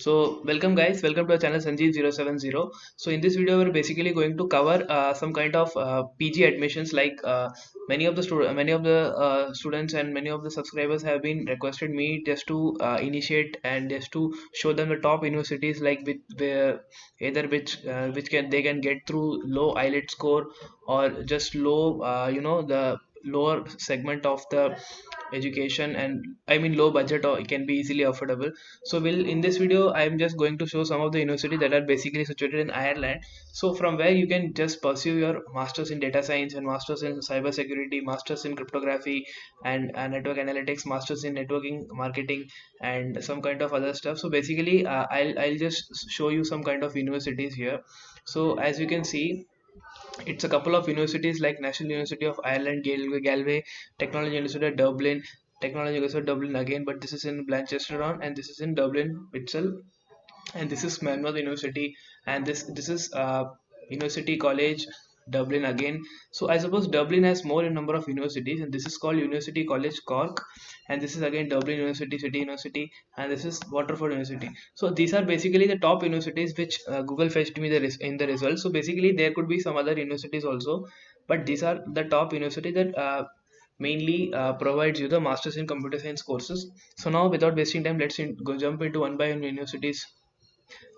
So welcome guys, welcome to our channel Sanjeev070. So in this video we're basically going to cover some kind of PG admissions like many of the students and many of the subscribers have been requested me just to initiate and just to show them the top universities like with where either which can they can get through low IELTS score or just low the lower segment of the education, and I mean low budget or it can be easily affordable. So will in this video I am just going to show some of the universities that are basically situated in Ireland, so from where you can just pursue your masters in data science and masters in cyber security, masters in cryptography and network analytics, masters in networking marketing and some kind of other stuff. So basically I'll just show you some kind of universities here. So as you can see, it's a couple of universities like National University of Ireland, Galway, Technology University of Dublin, Technology University of Dublin again, but this is in Blanchester on, and this is in Dublin itself, and this is Monmouth University, and this is University College Dublin again. So I suppose Dublin has more in number of universities, and this is called University College Cork, and this is again Dublin University, City University, and this is Waterford University. So these are basically the top universities which Google fetched me in the results. So basically there could be some other universities also, but these are the top university that mainly provides you the masters in computer science courses. So now without wasting time, go jump into one by one universities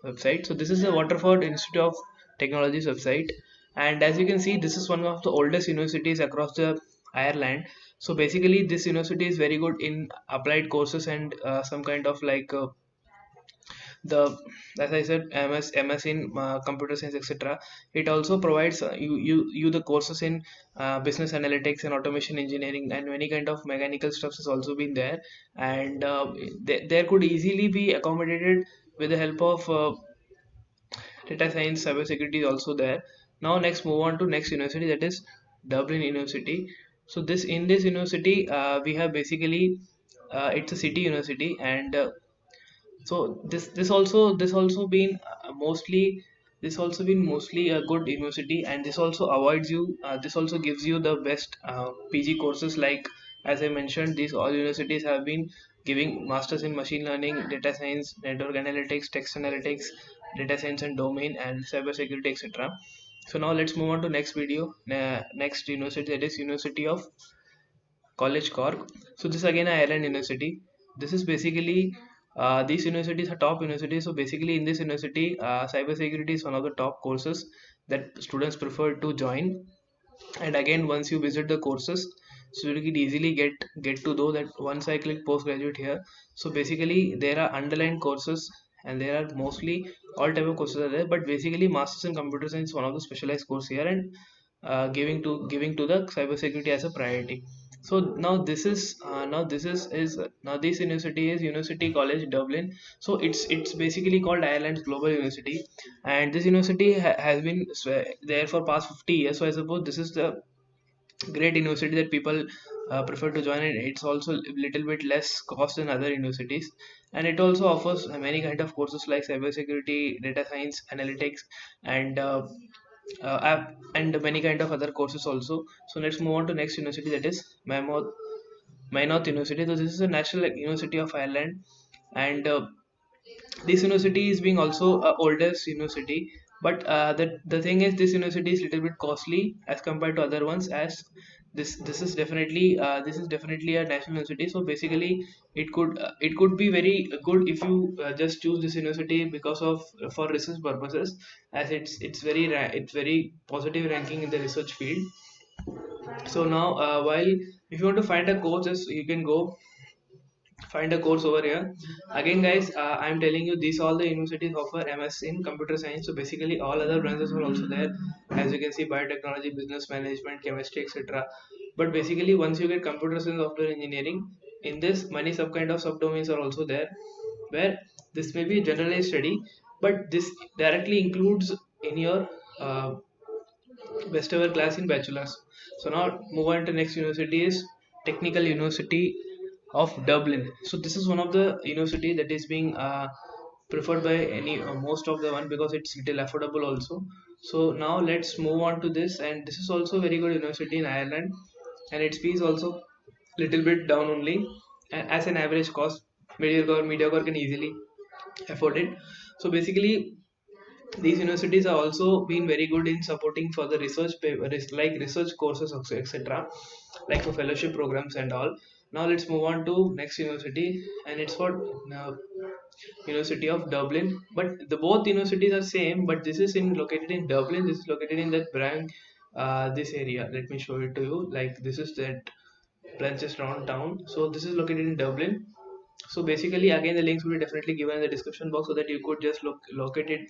website. So this is the Waterford Institute of Technology's website, and as you can see, this is one of the oldest universities across the Ireland. So basically, this university is very good in applied courses and some kind of like the as I said, MS in computer science, etc. It also provides you the courses in business analytics and automation engineering, and many kind of mechanical stuff has also been there, and there could easily be accommodated with the help of data science. Cyber security is also there. Now next move on to next university, that is Dublin University. So this university we have basically it's a city university, and so this also been mostly a good university, and this also avoids you this also gives you the best PG courses. Like as I mentioned, these all universities have been giving masters in machine learning, data science, network analytics, text analytics, data science and domain, and cyber security, etc. So now let's move on to next video. Next university, that is University of College Cork. So this again a Ireland university. This is basically these universities are top universities. So basically in this university, cybersecurity is one of the top courses that students prefer to join. And again, once you visit the courses, so you can easily get to know that once I click postgraduate here. So basically there are underlined courses, and there are mostly all type of courses are there. But basically, masters in computer science is one of the specialized course here, and giving to the cybersecurity as a priority. So now this university is University College Dublin. So it's basically called Ireland's global university, and this university has been there for past 50 years. So I suppose this is the great university that people prefer to join, and it's also a little bit less cost than other universities, and it also offers many kind of courses like cybersecurity, data science, analytics, and and many kind of other courses also. So let's move on to next university, that is Maynooth University. So this is a national university of Ireland, and this university is being also oldest university, but the thing is this university is little bit costly as compared to other ones, as this is definitely a national university. So basically it could be very good if you just choose this university because of for research purposes, as it's very positive ranking in the research field. So now while if you want to find a course, you can go find a course over here. Again guys, I'm telling you, these all the universities offer MS in computer science. So basically all other branches are also there, as you can see: biotechnology, business management, chemistry, etc. But basically once you get computer science, software engineering, in this many sub kind of subdomains are also there, where this may be a generalized study, but this directly includes in your uh, best ever class in bachelor's. So now move on to next university is Technical University of Dublin. So this is one of the university that is being preferred by any most of the one, because it's little affordable also. So now let's move on to this, and this is also very good university in Ireland, and its fees also little bit down only, as an average cost. Mediocre can easily afforded. So basically these universities are also been very good in supporting for the research like research courses also, etc., like for fellowship programs and all. Now let's move on to next university, and it's for uh, University of Dublin. But the both universities are same, but this is in located in Dublin, this is located in that brand, this area. Let me show it to you. Like this is that Blanchardstown town. So this is located in Dublin. So basically, again, the links will be definitely given in the description box so that you could just locate it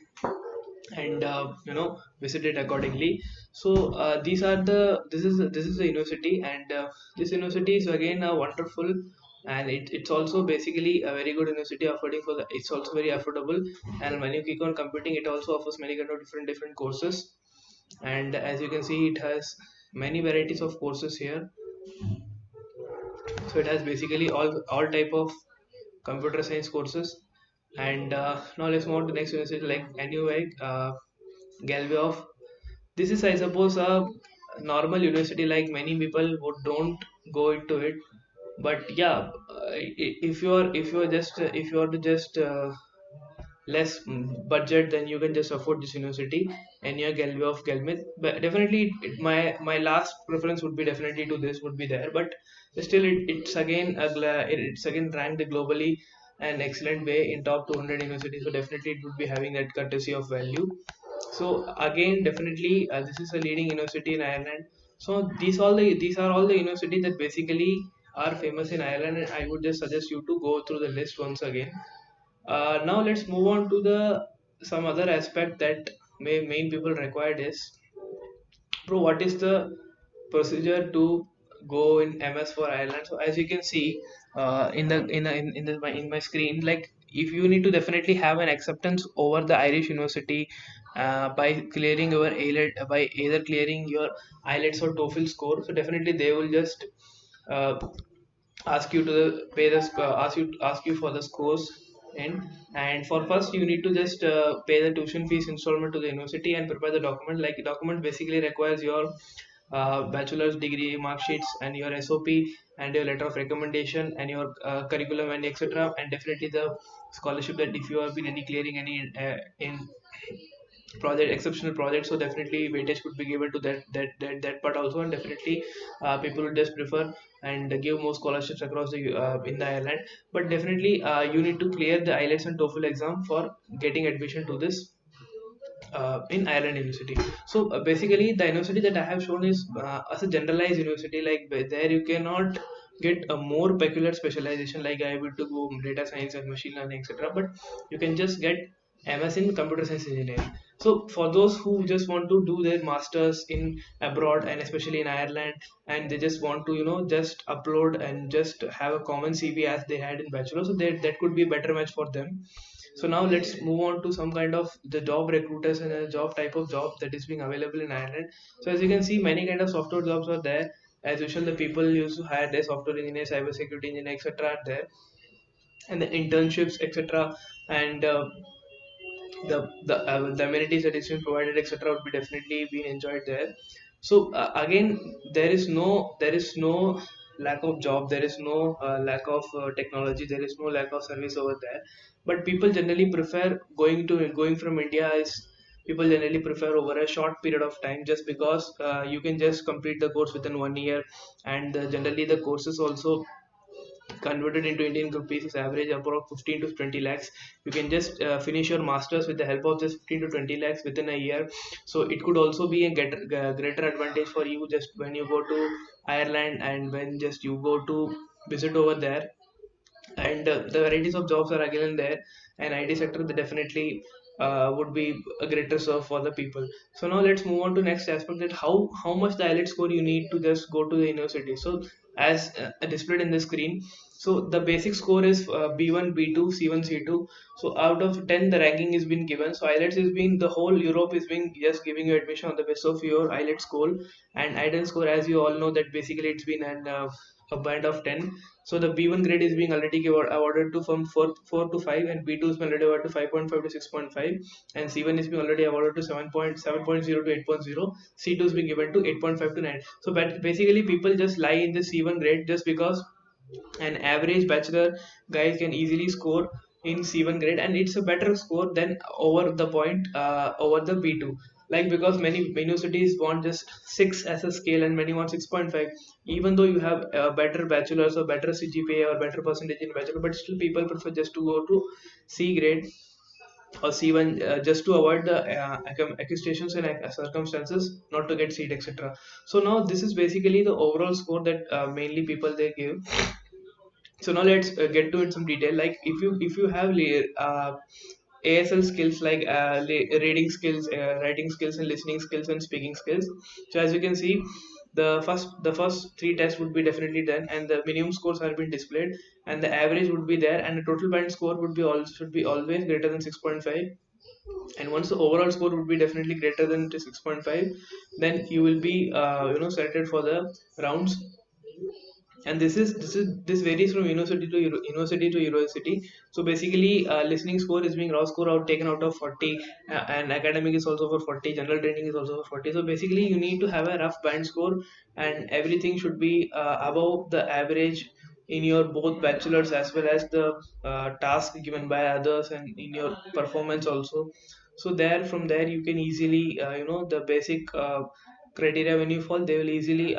and visit it accordingly. So these are the this is the university, and this university is again a wonderful, and it's also basically a very good university affording for the, it's also very affordable. And when you click on computing, it also offers many kind of different courses. And as you can see, it has many varieties of courses here. So it has basically all type of computer science courses. And now let's move on to next university like NUI, Galway. This is, I suppose, a normal university like many people who don't go into it. But yeah, if you are to just less budget, then you can just afford this university and your Galway of Galmith. But definitely, my last preference would be definitely to this would be there. But still, it's again it's again ranked globally an excellent way in top 200 universities. So definitely, it would be having that courtesy of value. So again, definitely, this is a leading university in Ireland. So these are all the universities that basically are famous in Ireland, and I would just suggest you to go through the list once again. Now let's move on to the some other aspect that main people required is, bro, what is the procedure to go in MS for Ireland? So as you can see in my screen, like if you need to definitely have an acceptance over the Irish university by clearing your IELTS, by either clearing your IELTS or TOEFL score, so definitely they will just uh, ask you to ask you for the scores in. And for first you need to just pay the tuition fees installment to the university and prepare the document. Like document basically requires your bachelor's degree mark sheets and your SOP and your letter of recommendation and your curriculum and etc., and definitely the scholarship, that if you have been any clearing any in project exceptional project, so definitely weightage could be given to that part also. And definitely people would just prefer and give more scholarships across the in the Ireland. But definitely you need to clear the IELTS and TOEFL exam for getting admission to this in Ireland University. So basically, the university that I have shown is as a generalized university. Like there, you cannot get a more peculiar specialization like I would to go data science and machine learning, etc. But you can just get MS in computer science engineering. So for those who just want to do their masters in abroad and especially in Ireland, and they just want to just upload and just have a common CV as they had in bachelor, so that could be a better match for them. So now let's move on to some kind of the job recruiters and a job type of job that is being available in Ireland. So as you can see, many kind of software jobs are there. As usual, the people used to hire their software engineer, cyber security engineer, etc. are there, and the internships, etc. And the amenities that is being provided, etc., would be definitely being enjoyed there. So again, there is no lack of job, there is no lack of technology, there is no lack of service over there. But people generally prefer going from India is, people generally prefer over a short period of time, just because you can just complete the course within 1 year. And generally the courses also converted into Indian rupees is average about 15 to 20 lakhs. You can just finish your masters with the help of just 15 to 20 lakhs within a year. So it could also be a greater advantage for you just when you go to Ireland and when just you go to visit over there. And the varieties of jobs are again there, and IT sector, they definitely would be a greater serve for the people. So now let's move on to next aspect, that how much the IELTS score you need to just go to the university. So as displayed in the screen, so the basic score is B1 B2 C1 C2. So out of 10 the ranking is been given. So IELTS is being, the whole Europe is being just giving you admission on the basis of your IELTS score. And IELTS score, as you all know, that basically it's been a band of 10. So the B1 grade is being already awarded to from 4 to 5, and B2 is being already awarded to 5.5 to 6.5, and C1 is being already awarded to 7.0 to 8.0. C2 is being given to 8.5 to 9. So but basically people just lie in the C1 grade just because an average bachelor guy can easily score in C1 grade, and it's a better score than over the point over the B2. Like, because many universities want just 6 as a scale and many want 6.5, even though you have a better bachelor's or better CGPA or better percentage in bachelor, but still people prefer just to go to C grade or C1 just to avoid the accusations and circumstances not to get seat, etc. So now this is basically the overall score that mainly people they give. So now let's get to it some detail. Like, if you have ASL skills like reading skills, writing skills, and listening skills and speaking skills. So as you can see, the first three tests would be definitely done, and the minimum scores have been displayed, and the average would be there, and the total band score would be all should be always greater than 6.5. And once the overall score would be definitely greater than 6.5, then you will be selected for the rounds. And this varies from university to university. So basically, listening score is being raw score out taken out of 40, and academic is also for 40, general training is also for 40. So basically, you need to have a rough band score, and everything should be above the average in your both bachelors as well as the task given by others, and in your performance also. So there, from there, you can easily the basic criteria, when you fall, they will easily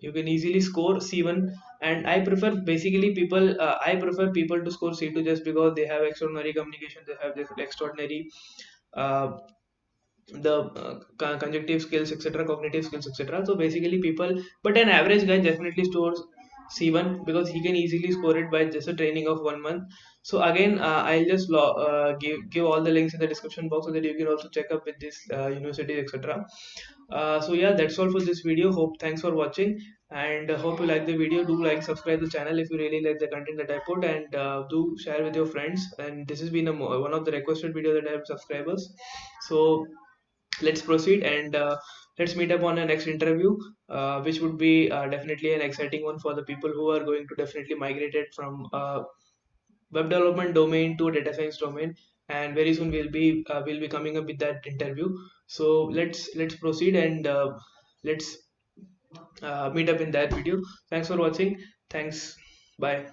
you can easily score C1. And I prefer people to score C2, just because they have extraordinary communication, they have this extraordinary uh, the conjunctive skills, etc., cognitive skills, etc. So basically people, but an average guy definitely scores C1, because he can easily score it by just a training of 1 month. So again, I'll just give all the links in the description box, so that you can also check up with this universities, etc. So yeah, that's all for this video. Hope Thanks for watching, and hope you like the video. Do like, subscribe the channel if you really like the content that I put, and do share with your friends. And this has been one of the requested video that I have subscribers. So let's proceed, and let's meet up on a next interview, which would be definitely an exciting one for the people who are going to definitely migrate it from web development domain to data science domain. And very soon we'll be coming up with that interview. So let's proceed, and let's meet up in that video. Thanks for watching. Thanks. Bye.